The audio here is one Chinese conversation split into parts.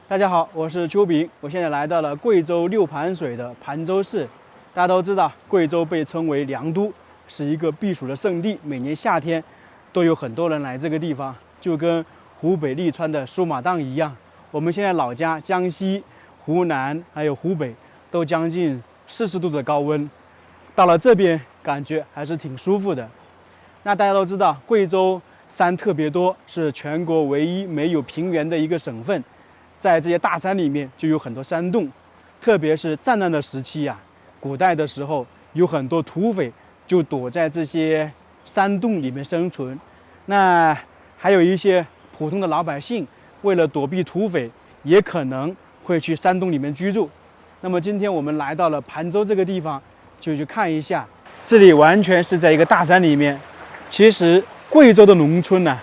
大家好，我是邱炳，我现在来到了贵州六盘水的盘州市。大家都知道，贵州被称为良都，是一个避暑的胜地，每年夏天都有很多人来这个地方，就跟湖北利川的苏马荡一样。我们现在老家江西、湖南还有湖北都将近40度的高温，到了这边感觉还是挺舒服的。那大家都知道，贵州山特别多，是全国唯一没有平原的一个省份。在这些大山里面就有很多山洞，特别是战乱的时期呀，古代的时候有很多土匪就躲在这些山洞里面生存。那还有一些普通的老百姓，为了躲避土匪，也可能会去山洞里面居住。那么今天我们来到了盘州这个地方，就去看一下。这里完全是在一个大山里面。其实贵州的农村呢，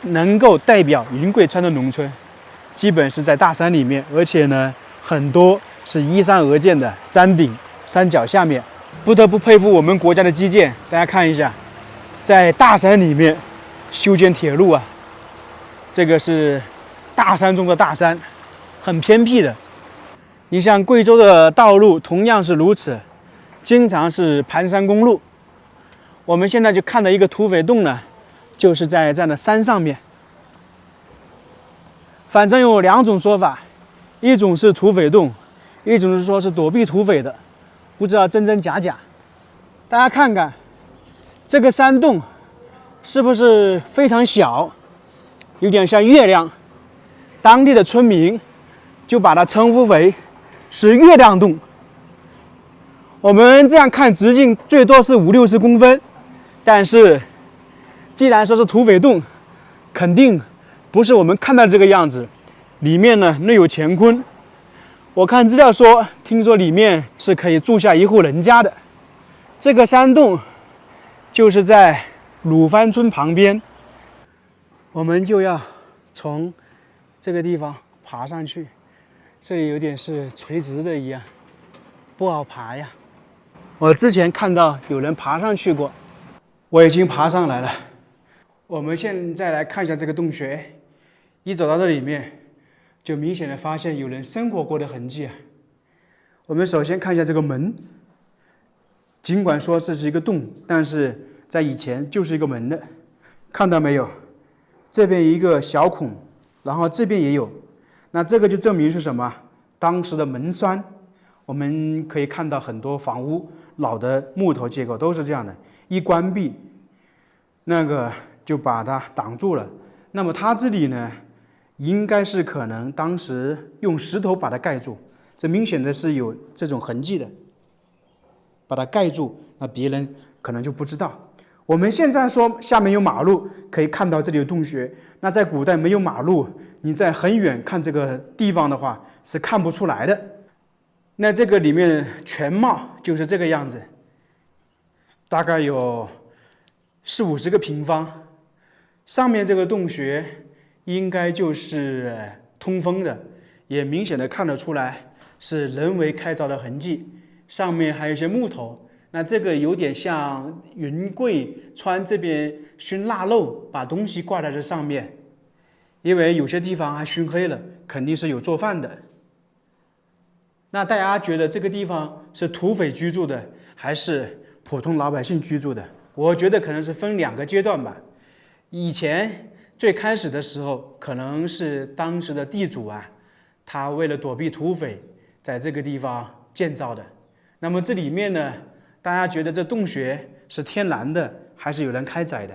能够代表云贵川的农村，基本是在大山里面，而且呢，很多是依山而建的山顶、山脚下面。不得不佩服我们国家的基建，大家看一下，在大山里面修建铁路啊，这个是大山中的大山，很偏僻的。你像贵州的道路同样是如此，经常是盘山公路。我们现在就看到一个土匪洞呢，就是在这样的山上面。反正有两种说法，一种是土匪洞，一种是说是躲避土匪的，不知道真真假假。大家看看这个山洞是不是非常小，有点像月亮，当地的村民就把它称呼为是月亮洞。我们这样看直径最多是50-60公分，但是既然说是土匪洞，肯定不是我们看到这个样子，里面呢内有乾坤。我看资料说，听说里面是可以住下一户人家的。这个山洞就是在鲁番村旁边，我们就要从这个地方爬上去。这里有点是垂直的一样，不好爬呀。我之前看到有人爬上去过，我已经爬上来了。我们现在来看一下这个洞穴，一走到这里面，就明显的发现有人生活过的痕迹啊。我们首先看一下这个门，尽管说这是一个洞，但是在以前就是一个门的，看到没有？这边一个小孔，然后这边也有，那这个就证明是什么？当时的门栓。我们可以看到很多房屋老的木头结构都是这样的，一关闭，那个就把它挡住了。那么它这里呢，应该是可能当时用石头把它盖住，这明显的是有这种痕迹的，把它盖住，那别人可能就不知道。我们现在说下面有马路，可以看到这里有洞穴，那在古代没有马路，你在很远看这个地方的话是看不出来的。那这个里面全貌就是这个样子，大概有40-50个平方。上面这个洞穴应该就是通风的，也明显的看得出来是人为开凿的痕迹。上面还有一些木头，那这个有点像云贵川这边熏腊肉，把东西挂在这上面，因为有些地方还熏黑了，肯定是有做饭的。那大家觉得这个地方是土匪居住的，还是普通老百姓居住的？我觉得可能是分2个阶段吧。以前最开始的时候，可能是当时的地主啊，他为了躲避土匪，在这个地方建造的。那么这里面呢，大家觉得这洞穴是天然的，还是有人开采的？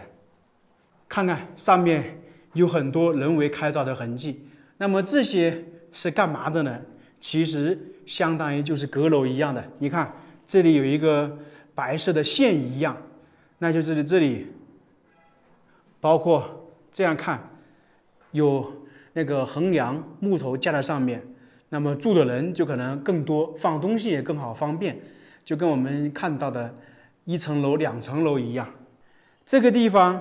看看上面有很多人为开凿的痕迹。那么这些是干嘛的呢？其实相当于就是阁楼一样的，你看这里有一个白色的线一样，那就是这里，包括这样看，有那个横梁木头架在上面，那么住的人就可能更多，放东西也更好方便，就跟我们看到的1层楼、2层楼一样。这个地方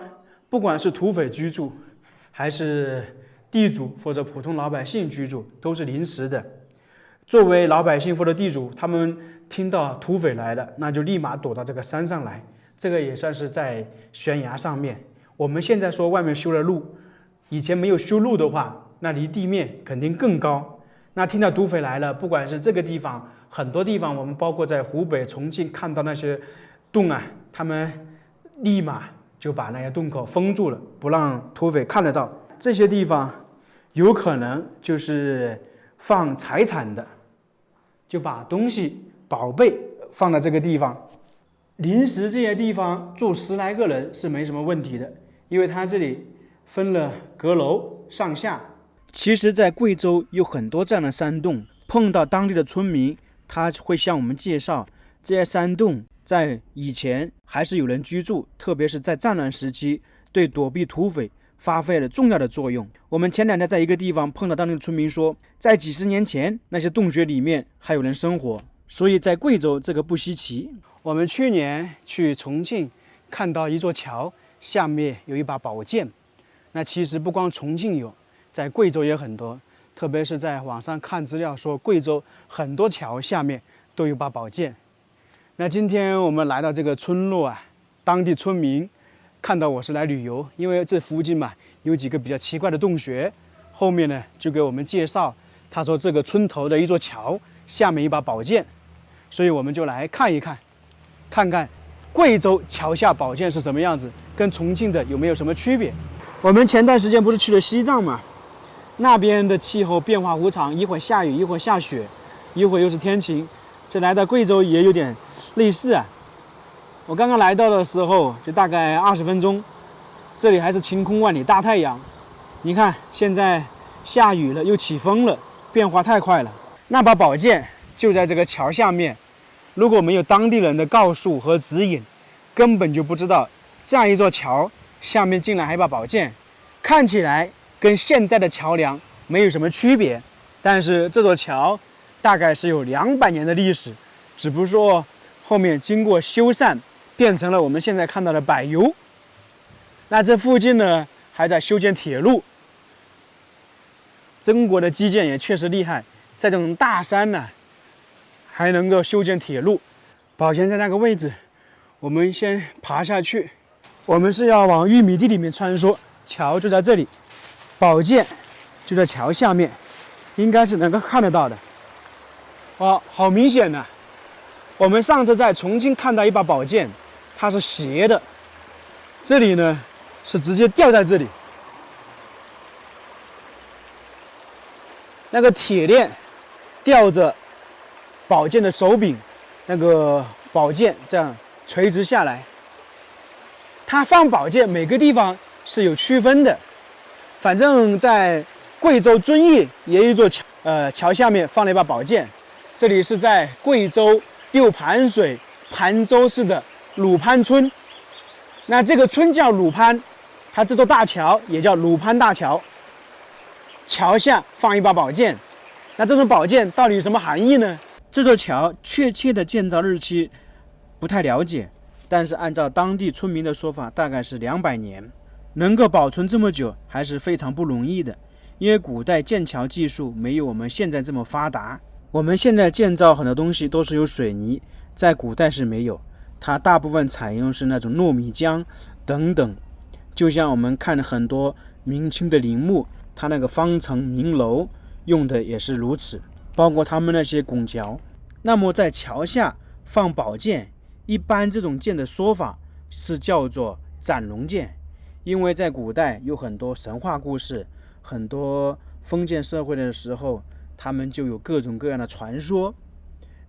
不管是土匪居住，还是地主或者普通老百姓居住，都是临时的。作为老百姓或者地主，他们听到土匪来了，那就立马躲到这个山上来，这个也算是在悬崖上面。我们现在说外面修了路，以前没有修路的话，那离地面肯定更高。那听到土匪来了，不管是这个地方，很多地方，我们包括在湖北、重庆看到那些洞啊，他们立马就把那些洞口封住了，不让土匪看得到。这些地方有可能就是放财产的，就把东西宝贝放到这个地方。临时这些地方住10来个人是没什么问题的，因为它这里分了阁楼上下。其实在贵州有很多这样的山洞，碰到当地的村民，他会向我们介绍这些山洞在以前还是有人居住，特别是在战乱时期，对躲避土匪发挥了重要的作用。我们前2天在一个地方碰到当地的村民说，在几十年前那些洞穴里面还有人生活，所以在贵州这个不稀奇。我们去年去重庆看到一座桥，下面有一把宝剑。那其实不光重庆有，在贵州也很多，特别是在网上看资料说，贵州很多桥下面都有把宝剑。那今天我们来到这个村落啊，当地村民看到我是来旅游，因为这附近嘛有几个比较奇怪的洞穴，后面呢就给我们介绍，他说这个村头的一座桥下面一把宝剑，所以我们就来看一看，看看贵州桥下宝剑是什么样子，跟重庆的有没有什么区别。我们前段时间不是去了西藏嘛，那边的气候变化无常，一会儿下雨，一会儿下雪，一会儿又是天晴。这来到贵州也有点类似啊。我刚刚来到的时候就大概20分钟，这里还是晴空万里大太阳。你看现在下雨了，又起风了，变化太快了。那把宝剑就在这个桥下面，如果没有当地人的告诉和指引，根本就不知道这样一座桥下面竟然还有把宝剑，看起来跟现在的桥梁没有什么区别，但是这座桥大概是有200年的历史，只不过说后面经过修缮，变成了我们现在看到的柏油。那这附近呢，还在修建铁路。中国的基建也确实厉害，在这种大山呢，还能够修建铁路。宝剑在那个位置，我们先爬下去。我们是要往玉米地里面穿梭，桥就在这里，宝剑就在桥下面，应该是能够看得到的。哇，好明显呐！我们上次在重庆看到一把宝剑，它是斜的，这里呢是直接吊在这里，那个铁链吊着宝剑的手柄，那个宝剑这样垂直下来。它放宝剑每个地方是有区分的，反正在贵州遵义也有一座桥下面放了一把宝剑。这里是在贵州六盘水盘州市的鲁潘村，那这个村叫鲁潘，它这座大桥也叫鲁潘大桥。桥下放一把宝剑，那这座宝剑到底有什么含义呢？这座桥确切的建造日期不太了解，但是按照当地村民的说法，大概是200年，能够保存这么久还是非常不容易的。因为古代建桥技术没有我们现在这么发达，我们现在建造很多东西都是有水泥，在古代是没有，它大部分采用是那种糯米浆等等。就像我们看了很多明清的陵墓，它那个方城明楼用的也是如此，包括他们那些拱桥。那么在桥下放宝剑，一般这种剑的说法是叫做斩龙剑，因为在古代有很多神话故事，很多封建社会的时候，他们就有各种各样的传说。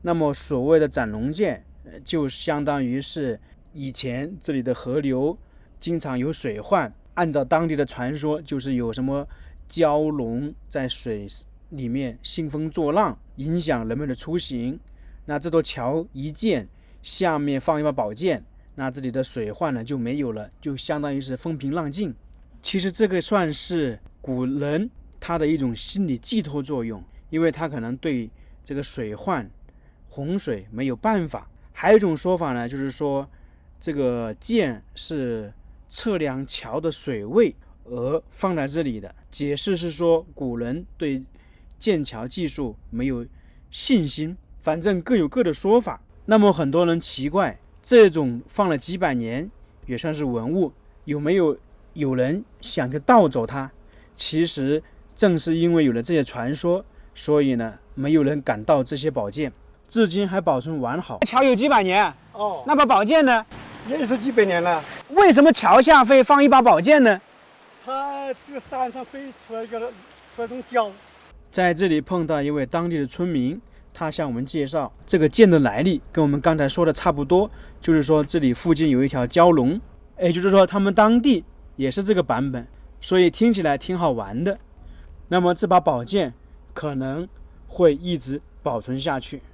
那么所谓的斩龙剑，就相当于是以前这里的河流经常有水患，按照当地的传说，就是有什么蛟龙在水里面兴风作浪，影响人们的出行。那这座桥一建，下面放一把宝剑，那这里的水患呢就没有了，就相当于是风平浪静。其实这个算是古人他的一种心理寄托作用，因为他可能对这个水患洪水没有办法。还有一种说法呢，就是说这个剑是测量桥的水位而放在这里的，解释是说古人对建桥技术没有信心，反正各有各的说法。那么很多人奇怪，这种放了几百年也算是文物，有没有人想去盗走它？其实正是因为有了这些传说，所以呢，没有人敢盗这些宝剑，至今还保存完好。桥有几百年哦，那把宝剑呢？也是几百年了。为什么桥下会放一把宝剑呢？它这个山上会出来一种胶。在这里碰到一位当地的村民，他向我们介绍这个剑的来历，跟我们刚才说的差不多，就是说这里附近有一条蛟龙，也就是说他们当地也是这个版本，所以听起来挺好玩的。那么这把宝剑可能会一直保存下去。